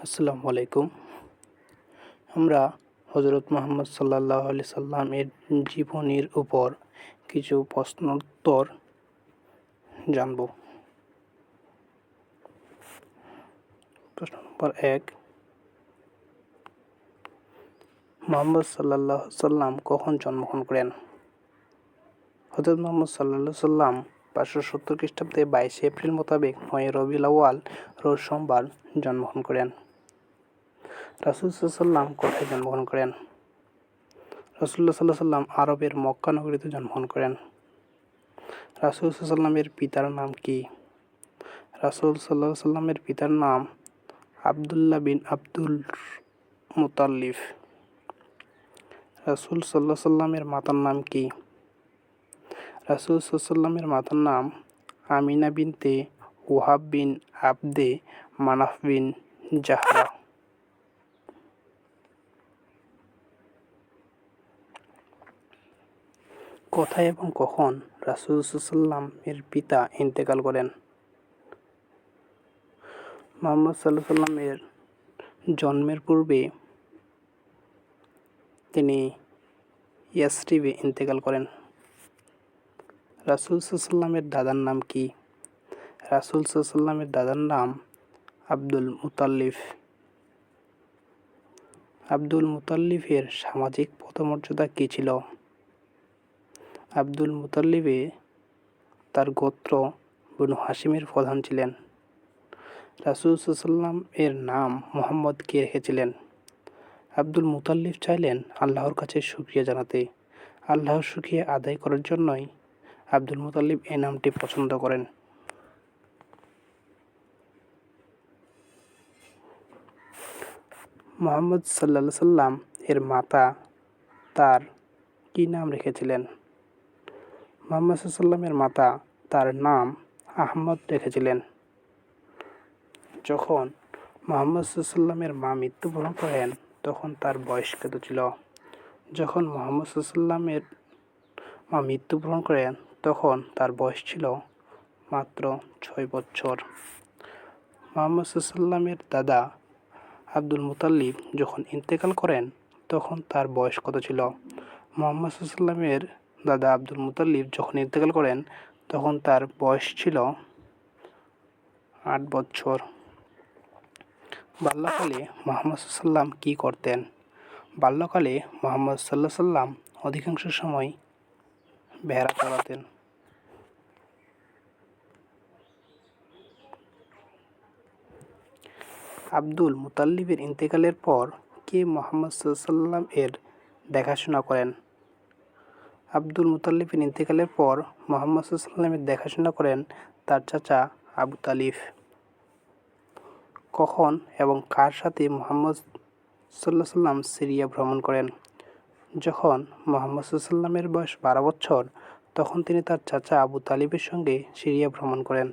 আসসালামু আলাইকুম। আমরা হযরত মুহাম্মদ সাল্লাল্লাহু আলাইহি সাল্লামের জীবনীর উপর কিছু প্রশ্নোত্তর জানব। প্রশ্ন নম্বর ১, মুহাম্মদ সাল্লাল্লাহু সাল্লাম কখন জন্মগ্রহণ করেন? হযরত মুহাম্মদ সাল্লাল্লাহু সাল্লাম 570 খ্রিস্টাব্দে 22 এপ্রিল মোতাবেক 9 রবিউল আউয়াল রোজ সোমবার জন্মগ্রহণ করেন। রাসূল সাল্লাম কোথায় জন্মগ্রহণ করেন? রাসূলুল্লাহ সাল্লাম আরবের মক্কা নগরীতে জন্মগ্রহণ করেন। রাসূল সাল্লামের পিতার নাম কি? রাসূল সাল্লামের পিতার নাম আব্দুল্লাহ বিন আব্দুল মুতাল্লিব। রাসূল সাল্লামের মাতার নাম কি? রাসূল সাল্লামের মাতার নাম আমিনা বিনতে ওহাব বিন আবদে মানাফ বিন জাহরা। কোথায় এবং কখন রাসূল সাল্লামের পিতা ইন্তেকাল করেন? মুহাম্মদ সাল্লামের জন্মের পূর্বে তিনি ইয়াসরিবে ইন্তেকাল করেন। রাসূল সাল্লামের দাদার নাম কি? রাসূল সাল্লামের দাদার নাম আব্দুল মুতাল্লিব। আব্দুল মুতাল্লিবের সামাজিক পদমর্যাদা কী ছিল? আব্দুল মুতাল্লিবে তার গোত্র বনু হাশিমের প্রধান ছিলেন। রাসূল সাল্লাম এর নাম মুহাম্মদ কে রেখেছিলেন? আব্দুল মুতাল্লিব চাইলেন আল্লাহর কাছে শুকরিয়া জানাতে। আল্লাহর শুকরিয়া আদায় করার জন্যই আব্দুল মুতাল্লিব এই নামটি পছন্দ করেন। মুহাম্মদ সাল্লাম এর মাতা তার কি নাম রেখেছিলেন? মুহাম্মদ সাল্লামের মাতা তার নাম আহমদ রেখেছিলেন। যখন মুহাম্মদ সাল্লামের মা মৃত্যুবরণ করেন তখন তার বয়স কত ছিল? যখন মুহাম্মদ সাল্লামের মা মৃত্যুবরণ করেন তখন তার বয়স ছিল মাত্র 6 বছর। মুহাম্মদ সাল্লামের দাদা আব্দুল মুতাল্লিব যখন ইন্তেকাল করেন তখন তার বয়স কত ছিল? মুহাম্মদ সাল্লামের দাদা আব্দুল মুতাল্লিব যখন ইন্তেকাল করেন তখন তার বয়স ছিল 8 বছর। বাল্যকালে মুহাম্মদ সাল্লাম কী করতেন? বাল্যকালে মুহাম্মদ সাল্লাম অধিকাংশ সময় ভেড়া চড়াতেন। আব্দুল মুতাল্লিবের ইন্তেকালের পর কে মুহাম্মদ সাল্লাম এর দেখাশোনা করেন? আব্দুল মুতাল্লিবের ইন্তেকালের পর মুহাম্মদ সাল্লামের দেখাশোনা করেন তার চাচা আবু তালিব। কখন এবং কার সাথে মুহাম্মদ সাল্লাম সিরিয়া ভ্রমণ করেন? যখন মুহাম্মদ সাল্লামের বয়স 12 বছর তখন তিনি তার চাচা আবু তালিবের সঙ্গে সিরিয়া ভ্রমণ করেন।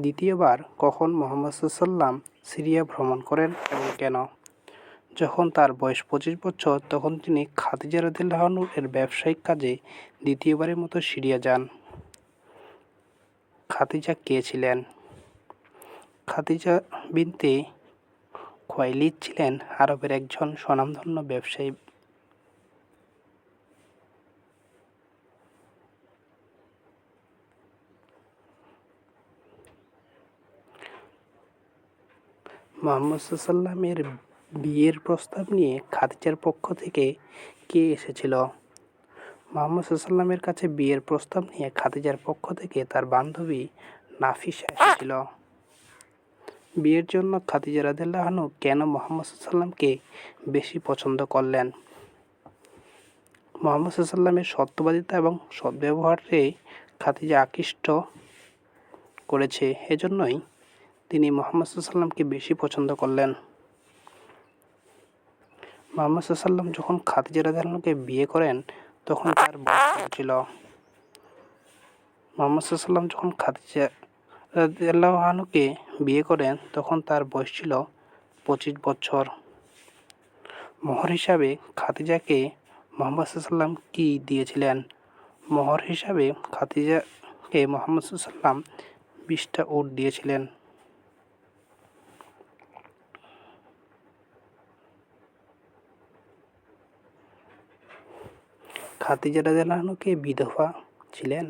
দ্বিতীয়বার কখন মুহাম্মদ সাল্লাম সিরিয়া ভ্রমণ করেন এবং কেন? যখন তার বয়স 25 বছর তখন তিনি খাদিজা রাদিয়াল্লাহু আনহা এর ব্যবসায়িক কাজে দ্বিতীয়বারের মতো সিরিয়া যান। খাদিজা কে ছিলেন? খাদিজা বিনতে খুয়াইলিদ ছিলেন আরবের একজন স্বনামধন্য ব্যবসায়ী। মুহাম্মদ সাল্লামের বিয়ের প্রস্তাব নিয়ে খাদিজার পক্ষ থেকে কে এসেছিল? মুহাম্মদ সাল্লামের কাছে বিয়ের প্রস্তাব নিয়ে খাদিজার পক্ষ থেকে তার বান্ধবী নাফিসা এসেছিল। বিয়ের জন্য খাদিজা রাদিয়াল্লাহু আনহা কেন মুহাম্মদ সাল্লামকে বেশি পছন্দ করলেন? মুহাম্মদ সাল্লামের সত্যবাদিতা এবং সদ্ব্যবহারে খাদিজা আকৃষ্ট করেছে, এজন্যই তিনি মুহাম্মদ সাল্লামকে বেশি পছন্দ করলেন। মুহাম্মদ সাল্লাম যখন খাদিজা রাদিয়াল্লাহু আনহাকে বিয়ে করেন তখন তার বয়স কত ছিল? মুহাম্মদ সাল্লাম যখন খাদিজা রাদিয়াল্লাহু আনহাকে বিয়ে করেন তখন তার বয়স ছিল 25 বছর। মোহর হিসাবে খাদিজাকে মুহাম্মদ সাল্লাম কি দিয়েছিলেন? মোহর হিসাবে খাদিজাকে মুহাম্মদ সাল্লাম 20টা উট দিয়েছিলেন। খাদিজা রাদিয়াল্লাহু আনহা কি বিধবা ছিলেন?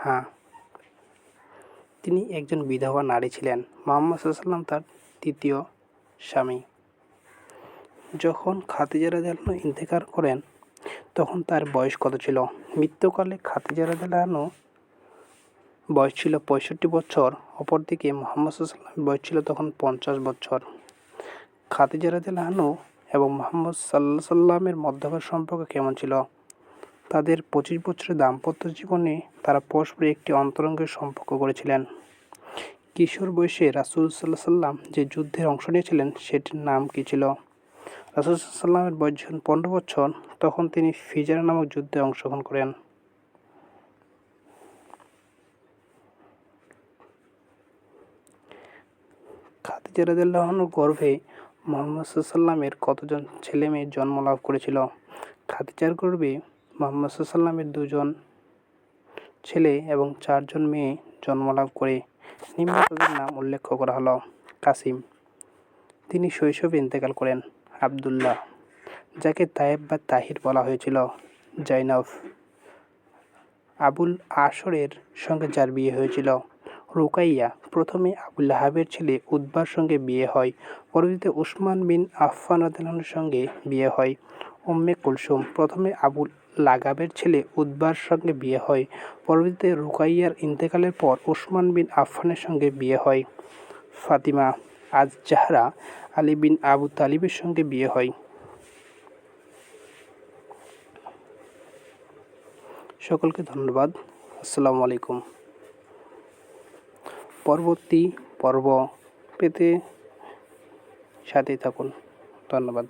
হ্যাঁ, তিনি একজন বিধবা নারী ছিলেন। মুহাম্মদ সাল্লাল্লাহু তার তৃতীয় স্বামী। যখন খাদিজা রাদিয়াল্লাহু আনহা ইন্তেকাল করেন তখন তার বয়স কত ছিল? মৃত্যুকালে খাদিজা রাদিয়াল্লাহু আনহা বয়স ছিল ৬৫ বছর, অপরদিকে মুহাম্মদ সাল্লাল্লাহু বয়স ছিল তখন ৫০ বছর। খাদিজা রাদিয়াল্লাহু আনহা এবং মুহাম্মদ সাল্লাল্লাহু মধ্যকার সম্পর্ক কেমন ছিল? তাদের ২৫ বছরের দাম্পত্য জীবনে তারা পরস্পর একটি অন্তরঙ্গের সম্পর্ক গড়েছিলেন। কিশোর বয়সে রাসূল সাল্লাল্লাহু যে যুদ্ধে অংশ নিয়েছিলেন সেটির নাম কী ছিল? রাসূল সাল্লাল্লাহু বয়স যখন ১৫ বছর তখন তিনি ফিজার নামক যুদ্ধে অংশগ্রহণ করেন। খাদিজা রাদিয়াল্লাহু আনহার গর্ভে মুহাম্মদ সাল্লাল্লাহু কতজন ছেলে মেয়ে জন্ম লাভ করেছিল? খাদিজার গর্ভে মুহাম্মদ সাল্লাল্লাহু ২ জন ছেলে এবং ৪ জন মেয়ে জন্ম লাভ করে। নিম্নে তাদের নাম উল্লেখ করা হলো। কাসিম, তিনি শৈশবে ইন্তেকাল করেন। আব্দুল্লাহ, যাকে তায়েব বা তাহির বলা হয়েছিল। জাইনব, আবুল আশরের সঙ্গে যার বিয়ে হয়েছিল। রুকাইয়া, প্রথমে আবু লাহাবের ছেলে উতবার সঙ্গে বিয়ে হয়, পরবর্তীতে উসমান বিন আফফান রাদিয়াল্লাহু সঙ্গে বিয়ে হয়। উম্মে কুলসুম, প্রথমে আবু লাগাবের ছেলে উতবার সঙ্গে বিয়ে হয়, পরবর্তীতে রুকাইয়ার ইন্তেকালের পর উসমান বিন আফফানের সঙ্গে বিয়ে হয়। ফাতিমা আজ-জাহরা, আলী বিন আবু তালিবের সঙ্গে বিয়ে হয়। সকলকে ধন্যবাদ। আসসালামু আলাইকুম। পরবর্তী পর্ব পেতে সাথেই থাকুন। ধন্যবাদ।